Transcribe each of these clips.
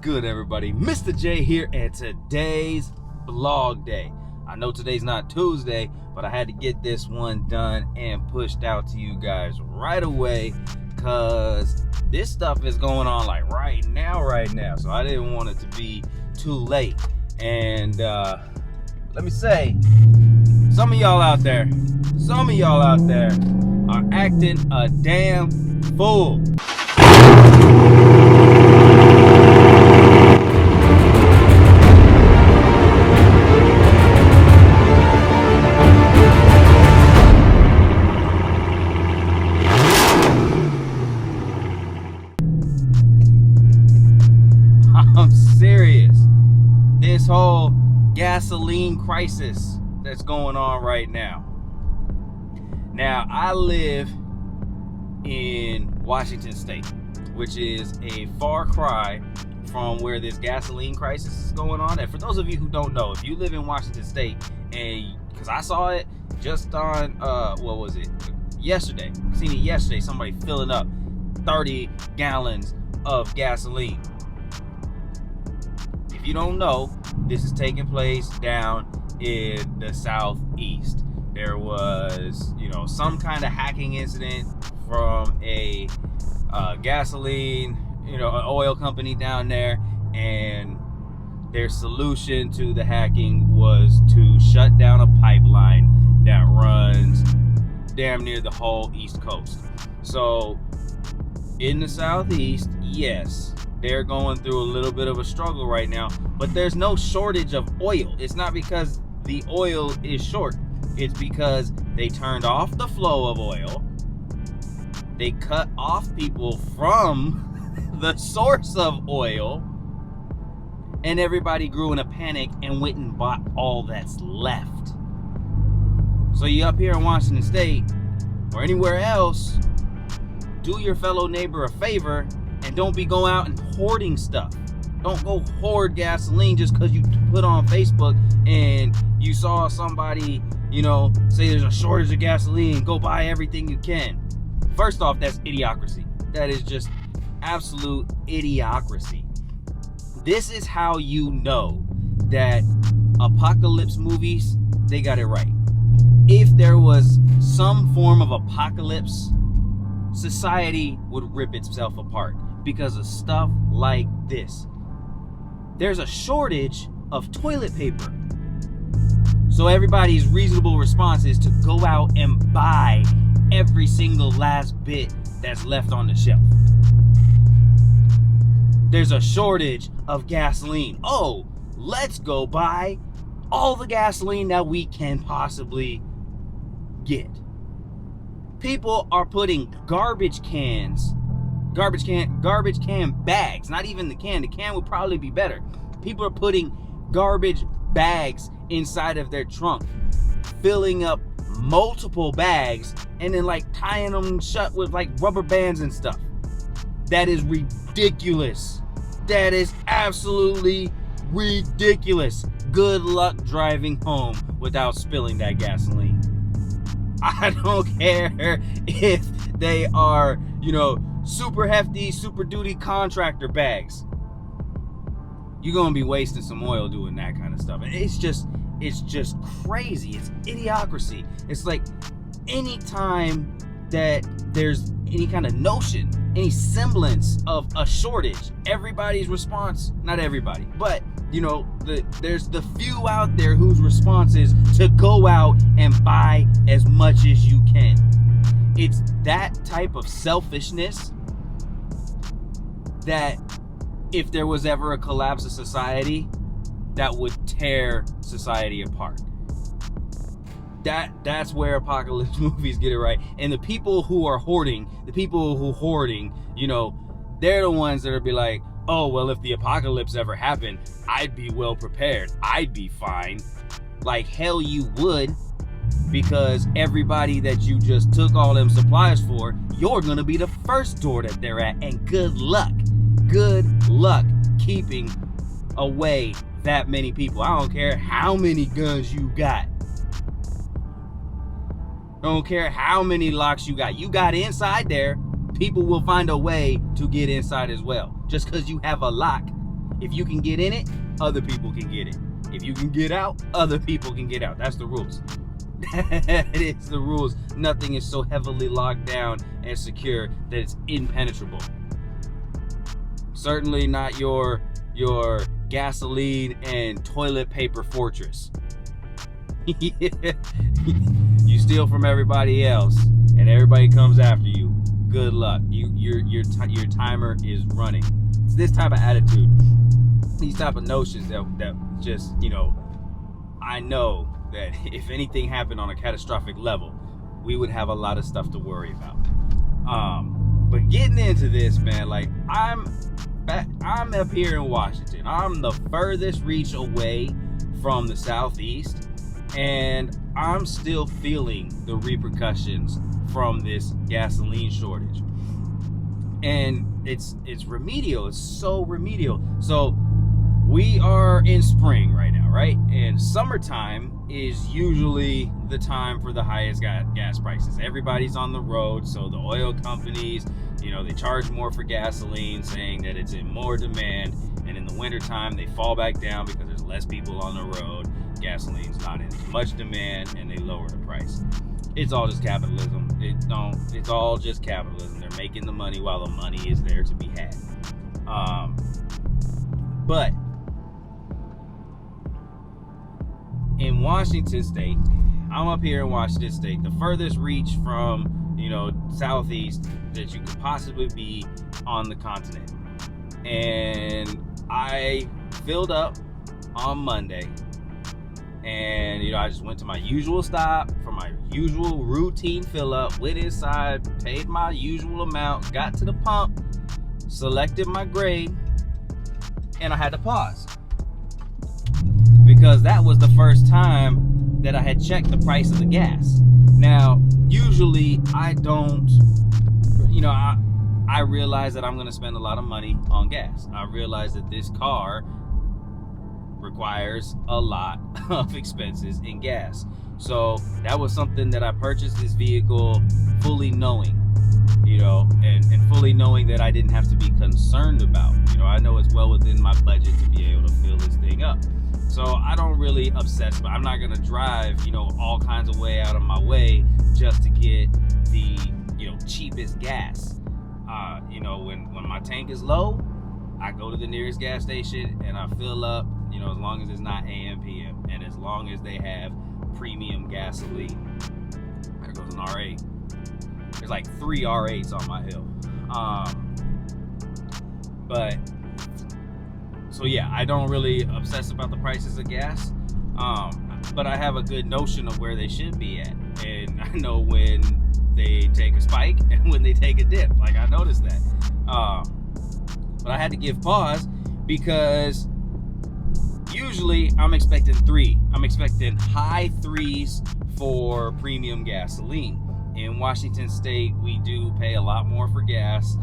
Good, everybody? Mr. J here, and today's vlog day. I know today's not Tuesday, but I had to get this one done and pushed out to you guys right away because this stuff is going on like right now. So I didn't want it to be too late. And let me say, some of y'all out there are acting a damn fool. I'm serious. This whole gasoline crisis that's going on right now. Now, I live in Washington State, which is a far cry from where this gasoline crisis is going on. And for those of you who don't know, if you live in Washington State, and because I saw it just on what was it? Yesterday. Seen it yesterday. Somebody filling up 30 gallons of gasoline. If you don't know, this is taking place down in the southeast. There was, some kind of hacking incident from a gasoline, an oil company down there, and their solution to the hacking was to shut down a pipeline that runs damn near the whole East Coast. So in the southeast, yes, they're going through a little bit of a struggle right now, but there's no shortage of oil. It's not because the oil is short. It's because they turned off the flow of oil. They cut off people from the source of oil, and everybody grew in a panic and went and bought all that's left. So you up here in Washington State or anywhere else, do your fellow neighbor a favor and don't be going out and hoarding stuff. Don't go hoard gasoline just because you put on Facebook and you saw somebody, say there's a shortage of gasoline. Go buy everything you can. First off, that's idiocracy. That is just absolute idiocracy. This is how you know that apocalypse movies, they got it right. If there was some form of apocalypse, society would rip itself apart because of stuff like this. There's a shortage of toilet paper. So everybody's reasonable response is to go out and buy every single last bit that's left on the shelf. There's a shortage of gasoline. Oh, let's go buy all the gasoline that we can possibly get. People are putting garbage can bags, not even the can would probably be better. People are putting garbage bags inside of their trunk, filling up multiple bags, and then tying them shut with rubber bands and stuff. That is ridiculous. That is absolutely ridiculous. Good luck driving home without spilling that gasoline. I don't care if they are, super hefty, super duty contractor bags. You're gonna be wasting some oil doing that kind of stuff. And it's just crazy. It's idiocracy. It's like anytime that there's any kind of notion, any semblance of a shortage, everybody's response, not everybody, but there's the few out there whose response is to go out and buy as much as you can. It's that type of selfishness that if there was ever a collapse of society, that would tear society apart. That's where apocalypse movies get it right. And the people who are hoarding, they're the ones that are be like, oh, well, if the apocalypse ever happened, I'd be well prepared. I'd be fine. Like hell you would, because everybody that you just took all them supplies for, you're gonna be the first door that they're at, and good luck keeping away that many people. I don't care how many guns you got. I don't care how many locks you got. You got inside there, people will find a way to get inside as well. Just because you have a lock If you can get in it, other people can get it. If you can get out, other people can get out. That's the rules. That is the rules. Nothing is so heavily locked down and secure that it's impenetrable. Certainly not your gasoline and toilet paper fortress. You steal from everybody else and everybody comes after you. Good luck. Your timer is running. It's this type of attitude, these type of notions that just, I know that if anything happened on a catastrophic level, we would have a lot of stuff to worry about. But getting into this, man, like I'm up here in Washington. I'm the furthest reach away from the Southeast, and I'm still feeling the repercussions from this gasoline shortage. And it's remedial. It's so remedial. So we are in spring right now, right? And summertime is usually the time for the highest gas prices. Everybody's on the road, so the oil companies, they charge more for gasoline, saying that it's in more demand. And in the wintertime, they fall back down because there's less people on the road. Gasoline's not in as much demand, and they lower the price. It's all just capitalism. It's all just capitalism. They're making the money while the money is there to be had. But in Washington State, I'm up here in Washington State, the furthest reach from, Southeast that you could possibly be on the continent. And I filled up on Monday. And, I just went to my usual stop for my usual routine fill up, went inside, paid my usual amount, got to the pump, selected my grade, and I had to pause. Because that was the first time that I had checked the price of the gas. Now, usually I don't, I realize that I'm going to spend a lot of money on gas. I realize that this car requires a lot of expenses in gas. So that was something that I purchased this vehicle fully knowing, and fully knowing that I didn't have to be concerned about. I know it's well within my budget to be able to fill this thing up. So I don't really obsess, but I'm not going to drive, all kinds of way out of my way just to get the, cheapest gas. When my tank is low, I go to the nearest gas station and I fill up, as long as it's not AM, PM, and as long as they have premium gasoline. There goes an R8. There's like 3 R8s on my hill. So yeah, I don't really obsess about the prices of gas, but I have a good notion of where they should be at, and I know when they take a spike and when they take a dip. Like, I noticed that, but I had to give pause because usually I'm expecting 3. I'm expecting high 3s for premium gasoline. In Washington State, we do pay a lot more for gas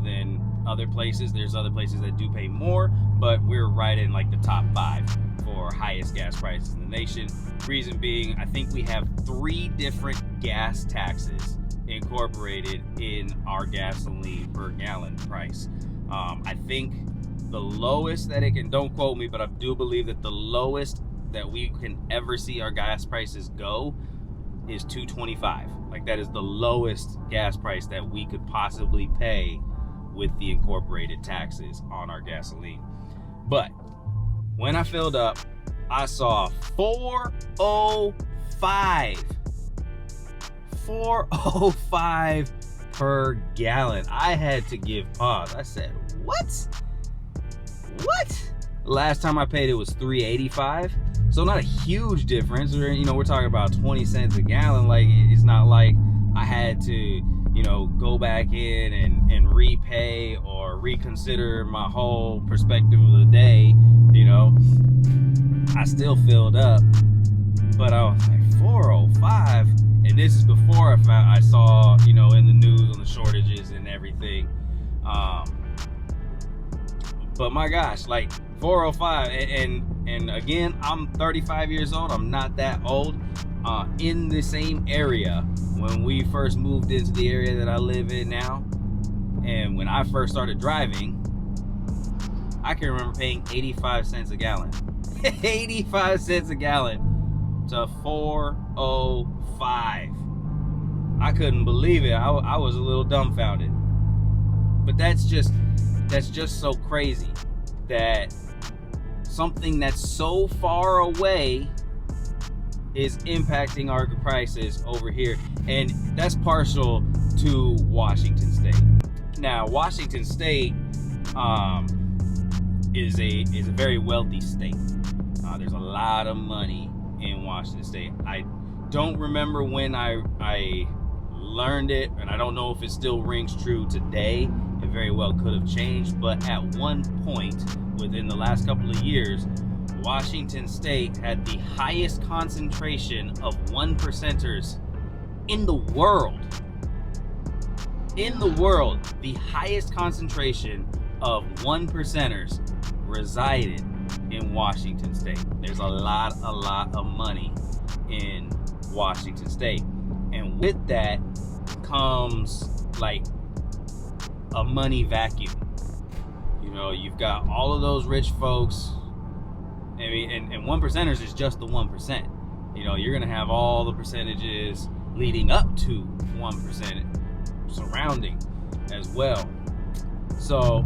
than other places. There's other places that do pay more, but we're right in like the top 5 for highest gas prices in the nation. Reason being, I think we have 3 different gas taxes incorporated in our gasoline per gallon price. I think the lowest that it can, don't quote me, but I do believe that the lowest that we can ever see our gas prices go is $2.25. Like, that is the lowest gas price that we could possibly pay with the incorporated taxes on our gasoline. But when I filled up, I saw $4.05 per gallon. I had to give pause. I said, what? Last time I paid it was $3.85. So not a huge difference. We're talking about 20 cents a gallon. Like, it's not like I had to, go back in and repay or reconsider my whole perspective of the day. I still filled up, but I was like, 405, and this is before I saw, in the news on the shortages and everything. But my gosh, like 405, and again, I'm 35 years old. I'm not that old. In the same area when we first moved into the area that I live in now, and when I first started driving, I can remember paying 85 cents a gallon. 85 cents a gallon to 405. I couldn't believe it. I was a little dumbfounded. But that's just so crazy that something that's so far away is impacting our prices over here. And that's partial to Washington State. Now, Washington State is a very wealthy state. There's a lot of money in Washington State. I don't remember when I learned it, and I don't know if it still rings true today. It very well could have changed, but at one point within the last couple of years, Washington State had the highest concentration of 1%ers in the world. In the world, the highest concentration of 1%ers resided in Washington State. There's a lot of money in Washington State. And with that comes like a money vacuum. You know, you've got all of those rich folks. I mean, and 1%ers is just the 1%. You know, you're gonna have all the percentages leading up to 1% surrounding as well. So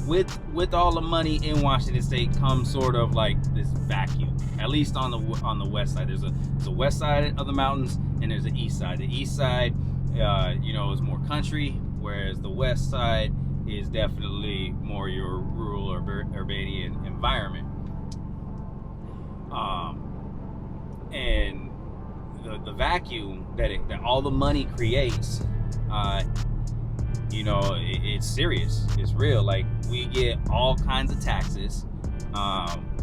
with all the money in Washington State comes sort of like this vacuum. At least on the west side, there's a west side of the mountains and there's the east side. The east side, you know, is more country, whereas the west side is definitely more your rural or urbanian environment. And the vacuum that all the money creates, you know, it's serious. It's real. Like, we get all kinds of taxes.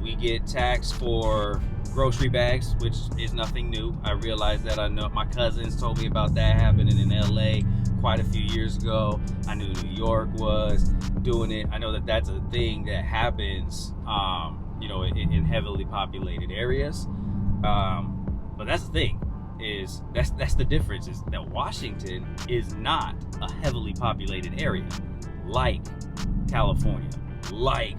We get taxed for grocery bags, which is nothing new. I realize that. I know my cousins told me about that happening in LA quite a few years ago. I knew New York was doing it. I know that that's a thing that happens, you know, in heavily populated areas. But that's the thing, is that's the difference, is that Washington is not a heavily populated area like California, like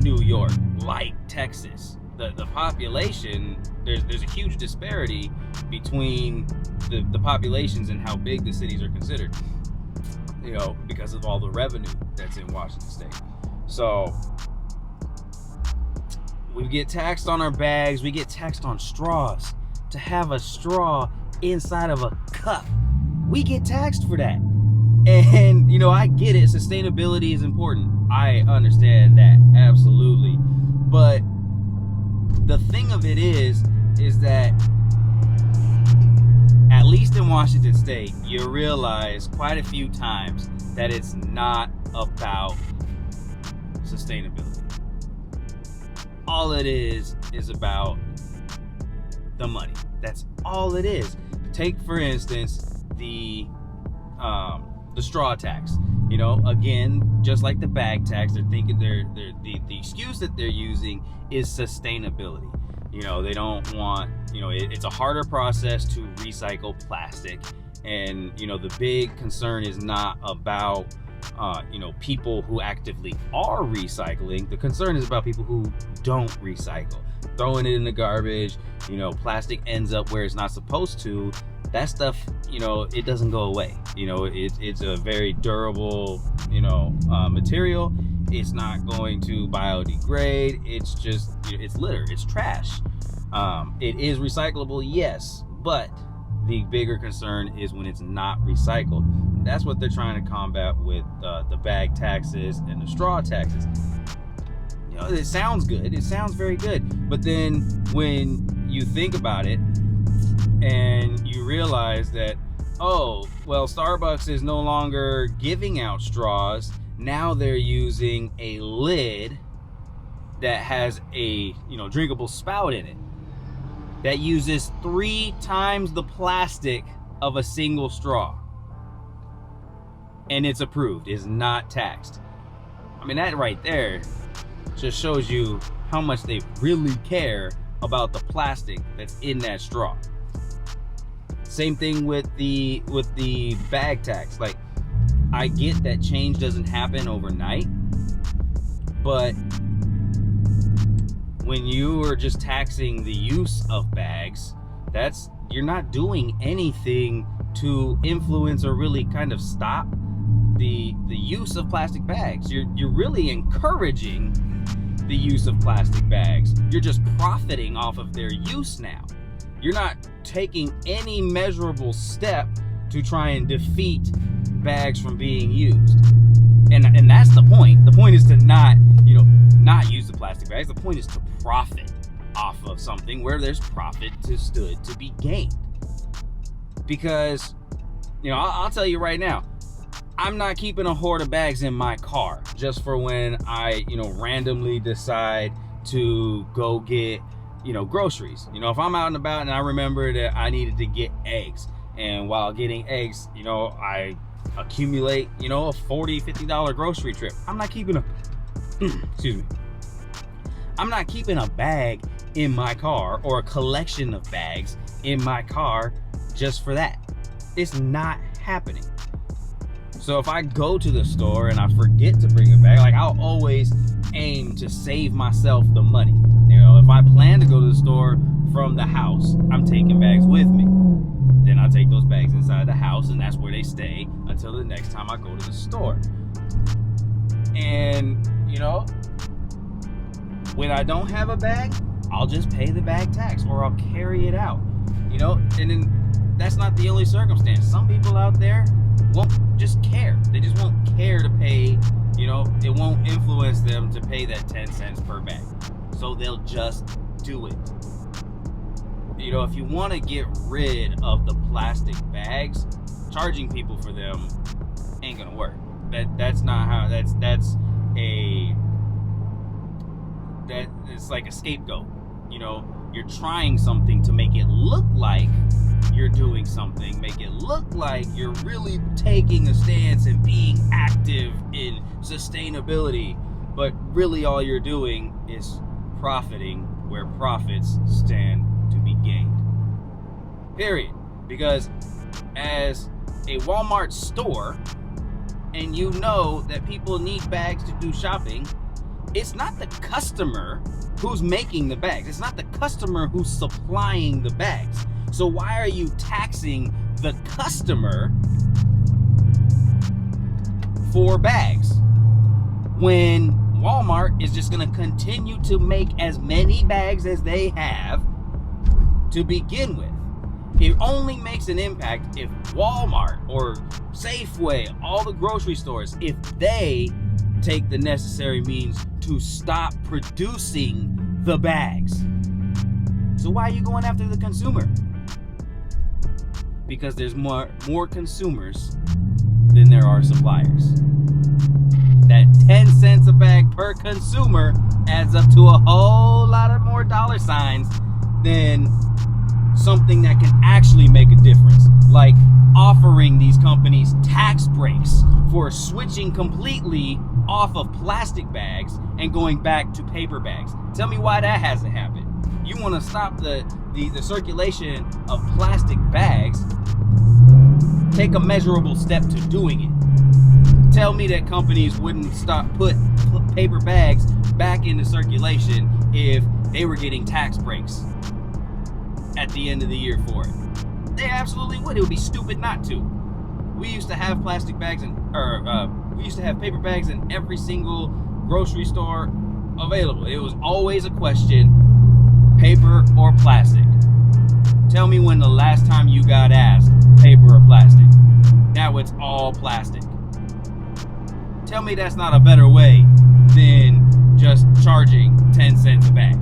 New York, like Texas. The population, there's a huge disparity between the populations and how big the cities are considered, you know, because of all the revenue that's in Washington State. So we get taxed on our bags, we get taxed on straws. To have a straw inside of a cup, we get taxed for that. And, you know, I get it, sustainability is important. I understand that, absolutely. But the thing of it is that at least in Washington State, you realize quite a few times that it's not about sustainability. All it is about the money. That's all it is. Take, for instance, the straw tax. You know, again, just like the bag tax, they're thinking the excuse that they're using is sustainability. You know, they don't want, you know, it's a harder process to recycle plastic, and, you know, the big concern is not about you know, people who actively are recycling. The concern is about people who don't recycle, throwing it in the garbage. You know, plastic ends up where it's not supposed to. That stuff, you know, it doesn't go away. You know, it's a very durable, you know, material. It's not going to biodegrade. It's just, you know, it's litter, it's trash. It is recyclable, yes, but the bigger concern is when it's not recycled. That's what they're trying to combat with the bag taxes and the straw taxes. You know, it sounds good. It sounds very good. But then when you think about it and you realize that, oh, well, Starbucks is no longer giving out straws. Now they're using a lid that has a, you know, drinkable spout in it that uses 3 times the plastic of a single straw. And it's approved, is not taxed. I mean, that right there just shows you how much they really care about the plastic that's in that straw. Same thing with the bag tax. Like, I get that change doesn't happen overnight, But when you are just taxing the use of bags, you're not doing anything to influence or really kind of stop the use of plastic bags. You're really encouraging the use of plastic bags. You're just profiting off of their use now. You're not taking any measurable step to try and defeat bags from being used. And that's the point. The point is to not use the plastic bags. The point is to profit off of something where there's profit to be gained. Because, I'll tell you right now, I'm not keeping a hoard of bags in my car just for when I, randomly decide to go get, groceries. If I'm out and about and I remember that I needed to get eggs, and while getting eggs, I accumulate, a $40, $50 grocery trip. I'm not keeping I'm not keeping a bag in my car or a collection of bags in my car just for that. It's not happening. So if I go to the store and I forget to bring a bag, I'll always aim to save myself the money. If I plan to go to the store from the house, I'm taking bags with me. Then I take those bags inside the house, and that's where they stay until the next time I go to the store. And, when I don't have a bag, I'll just pay the bag tax or I'll carry it out. And then that's not the only circumstance. Some people out there won't just care. They just won't care to pay, it won't influence them to pay that 10 cents per bag. So they'll just do it. If you want to get rid of the plastic bags, charging people for them ain't gonna work. That's not how. It's like a scapegoat. You're trying something to make it look like you're doing something, make it look like you're really taking a stance and being active in sustainability, but really all you're doing is profiting where profits stand to be gained. Period. Because as a Walmart store, and that people need bags to do shopping, it's not the customer who's making the bags. It's not the customer who's supplying the bags. So why are you taxing the customer for bags when Walmart is just going to continue to make as many bags as they have to begin with? It only makes an impact if Walmart or Safeway, all the grocery stores, if they take the necessary means to stop producing the bags. So why are you going after the consumer? Because there's more consumers than there are suppliers. That 10 cents a bag per consumer adds up to a whole lot of more dollar signs than something that can actually make a difference, like offering these companies tax breaks for switching completely off of plastic bags and going back to paper bags. Tell me why that hasn't happened. You want to stop the circulation of plastic bags, take a measurable step to doing it. Tell me that companies wouldn't put paper bags back into circulation if they were getting tax breaks at the end of the year for it. They absolutely would. It would be stupid not to. We used to have plastic bags we used to have paper bags in every single grocery store available. It was always a question, paper or plastic. Tell me when the last time you got asked, paper or plastic. Now it's all plastic. Tell me that's not a better way than just charging 10 cents a bag.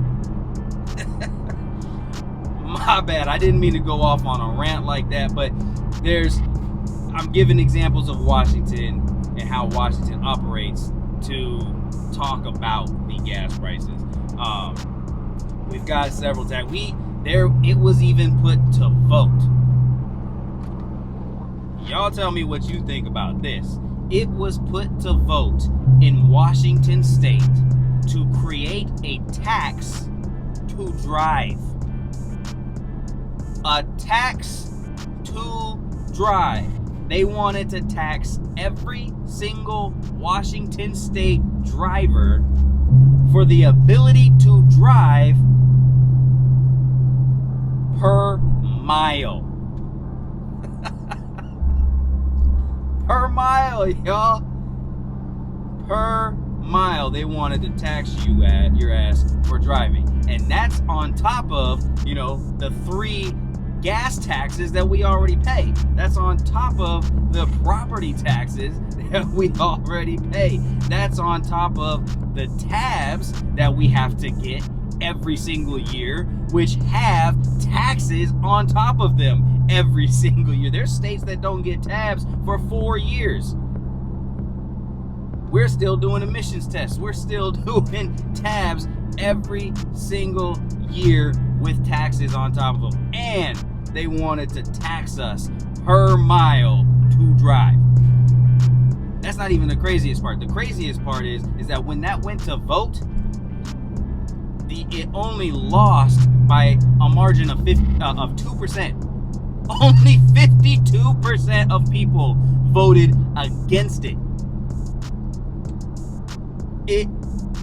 My bad, I didn't mean to go off on a rant like that, but I'm giving examples of Washington and how Washington operates to talk about the gas prices. We've got several tax. It was even put to vote. Y'all tell me what you think about this. It was put to vote in Washington State to create a tax to drive. A tax to drive. They wanted to tax every single Washington State driver for the ability to drive per mile. Per mile, y'all. Per mile, they wanted to tax you at your ass for driving. And that's on top of, the 3 gas taxes that we already pay. That's on top of the property taxes that we already pay. That's on top of the tabs that we have to get every single year, which have taxes on top of them every single year. There's states that don't get tabs for 4 years. We're still doing emissions tests. We're still doing tabs every single year with taxes on top of them. And they wanted to tax us per mile to drive. That's not even the craziest part. The craziest part is that when that went to vote, it only lost by a margin of 2%. Only 52% of people voted against it. It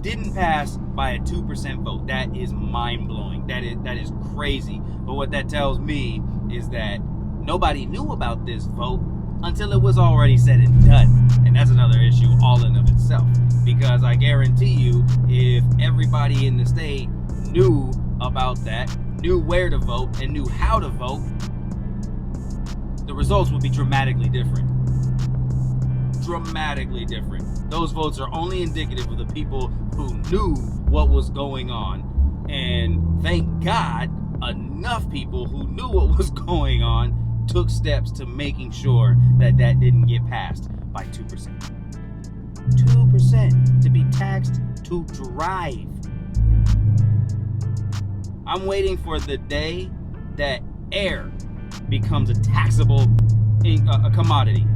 didn't pass by a 2% vote. That is mind-blowing. That is crazy. But what that tells me is that nobody knew about this vote until it was already said and done. And that's another issue all in of itself. Because I guarantee you, if everybody in the state knew about that, knew where to vote, and knew how to vote, the results would be dramatically different. Dramatically different. Those votes are only indicative of the people who knew what was going on. And thank God, enough people who knew what was going on took steps to making sure that didn't get passed by 2%. 2% to be taxed to drive. I'm waiting for the day that air becomes a taxable a commodity.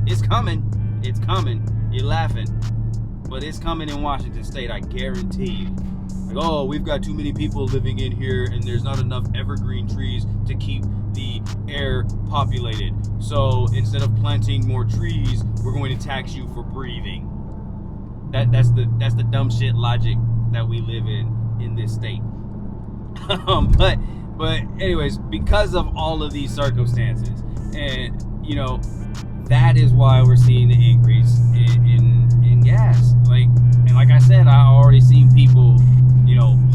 It's coming. It's coming. You're laughing. But it's coming in Washington State, I guarantee you. Like, oh, we've got too many people living in here and there's not enough evergreen trees to keep the air populated. So instead of planting more trees, we're going to tax you for breathing. That's the dumb shit logic that we live in this state. But anyways, because of all of these circumstances, and that is why we're seeing the increase in gas. Like I said, I already seen people,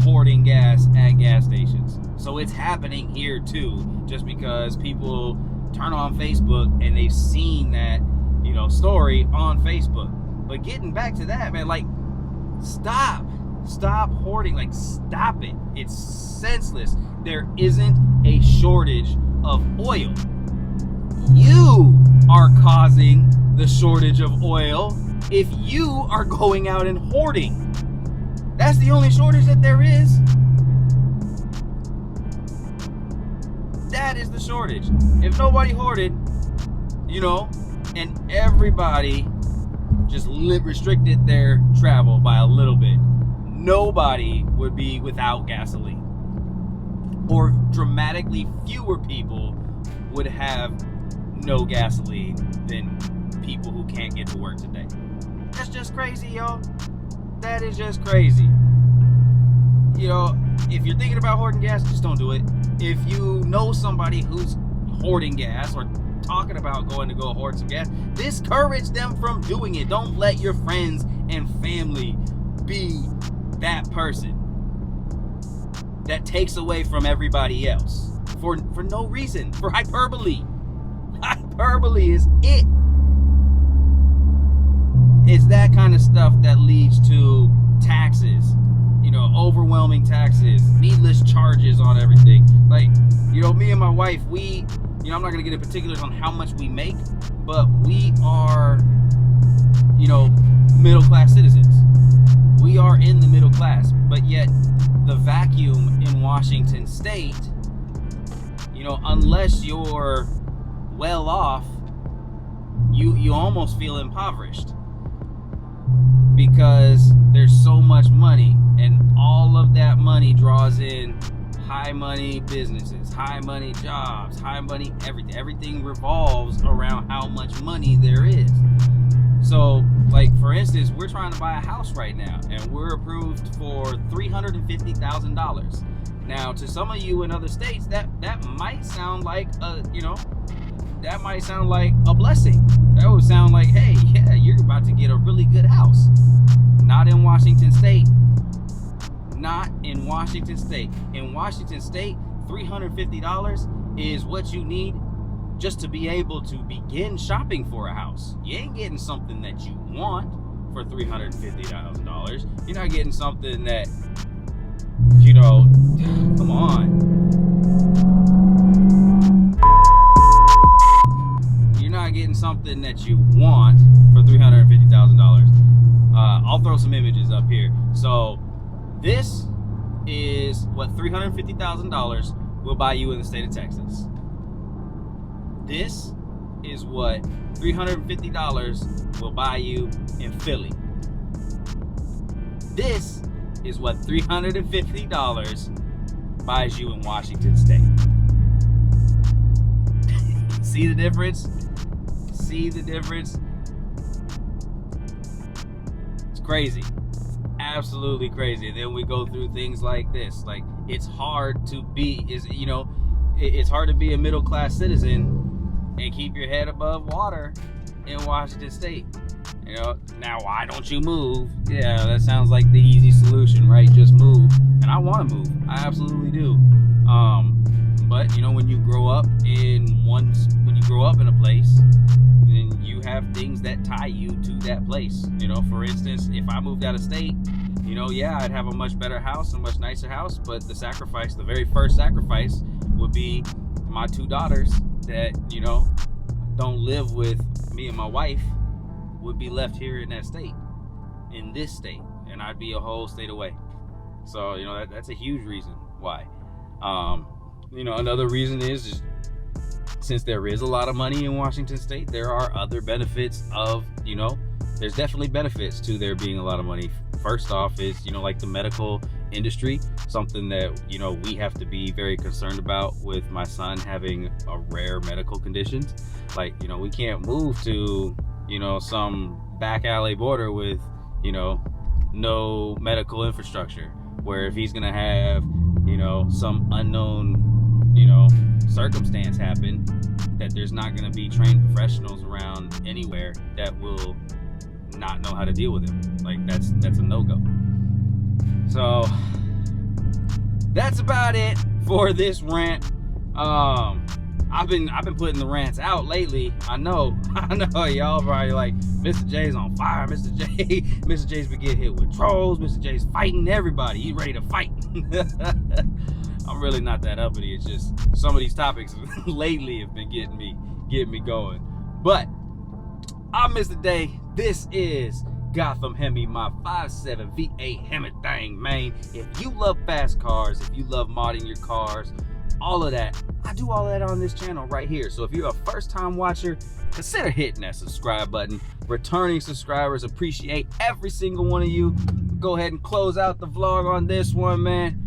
hoarding gas at gas stations. So it's happening here too, just because people turn on Facebook and they've seen that, story on Facebook. But getting back to that, man, stop hoarding. Stop it. It's senseless. There isn't a shortage of oil. You are causing the shortage of oil if you are going out and hoarding. That's the only shortage that there is. That is the shortage. If nobody hoarded, and everybody just restricted their travel by a little bit, nobody would be without gasoline. Or dramatically fewer people would have no gasoline than people who can't get to work today. That's just crazy, y'all. That is just crazy. If you're thinking about hoarding gas, just don't do it. If you know somebody who's hoarding gas or talking about going to go hoard some gas, discourage them from doing it. Don't let your friends and family be that person that takes away from everybody else for no reason, for hyperbole. Hyperbole is it. It's that kind of stuff that leads to taxes, overwhelming taxes, needless charges on everything. Me and my wife, we, I'm not going to get into particulars on how much we make, but we are, middle class citizens. We are in the middle class, but yet the vacuum in Washington State, unless you're well off, you almost feel impoverished because there's so much money, and all of that money draws in high money businesses, high money jobs, high money everything. Everything revolves around how much money there is. So, like, for instance, we're trying to buy a house right now, and we're approved for $350,000. Now, to some of you in other states, that might sound like that might sound like a blessing. That would sound like, hey, yeah, you're about to get a really good house. Not in Washington State. Not in Washington State. In Washington State, $350 is what you need just to be able to begin shopping for a house. You ain't getting something that you want for $350,000. You're not getting something that, come on. You're not getting something that you want for $350,000. I'll throw some images up here. So this is what $350,000 will buy you in the state of Texas. This is what $350 will buy you in Philly. This is what $350 buys you in Washington State. See the difference? See the difference? It's crazy. Absolutely crazy. And then we go through things like this. Like, it's hard to be, it's hard to be a middle-class citizen and keep your head above water in Washington State. Now why don't you move? Yeah, that sounds like the easy solution, right? Just move. And I want to move. I absolutely do. But when you grow up in a place, then you have things that tie you to that place. For instance, if I moved out of state, yeah, I'd have a much better house, a much nicer house, but the very first sacrifice would be my two daughters that, don't live with me and my wife, would be left here in this state, and I'd be a whole state away. So, that's a huge reason why. Another reason is since there is a lot of money in Washington State, there are other benefits of, there's definitely benefits to there being a lot of money. First off is, like the medical industry, something that, we have to be very concerned about with my son having a rare medical condition. Like, we can't move to, some back alley border with, no medical infrastructure, where if he's gonna have, some unknown, circumstance happen, that there's not gonna be trained professionals around anywhere that will not know how to deal with him. Like, that's a no-go. So that's about it for this rant. I've been putting the rants out lately. I know y'all probably like, Mr. J's on fire. Mr. J's been getting hit with trolls. Mr. J's fighting everybody. He's ready to fight. I'm really not that uppity. It's just some of these topics lately have been getting me going. But I'm Mr. Day. This is Gotham Hemi, my 5.7 V8 Hemi thing, man. If you love fast cars, if you love modding your cars, all of that, I do all that on this channel right here. So if you're a first-time watcher, consider hitting that subscribe button. Returning subscribers, appreciate every single one of you. Go ahead and close out the vlog on this one, man.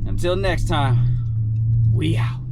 Until next time, we out.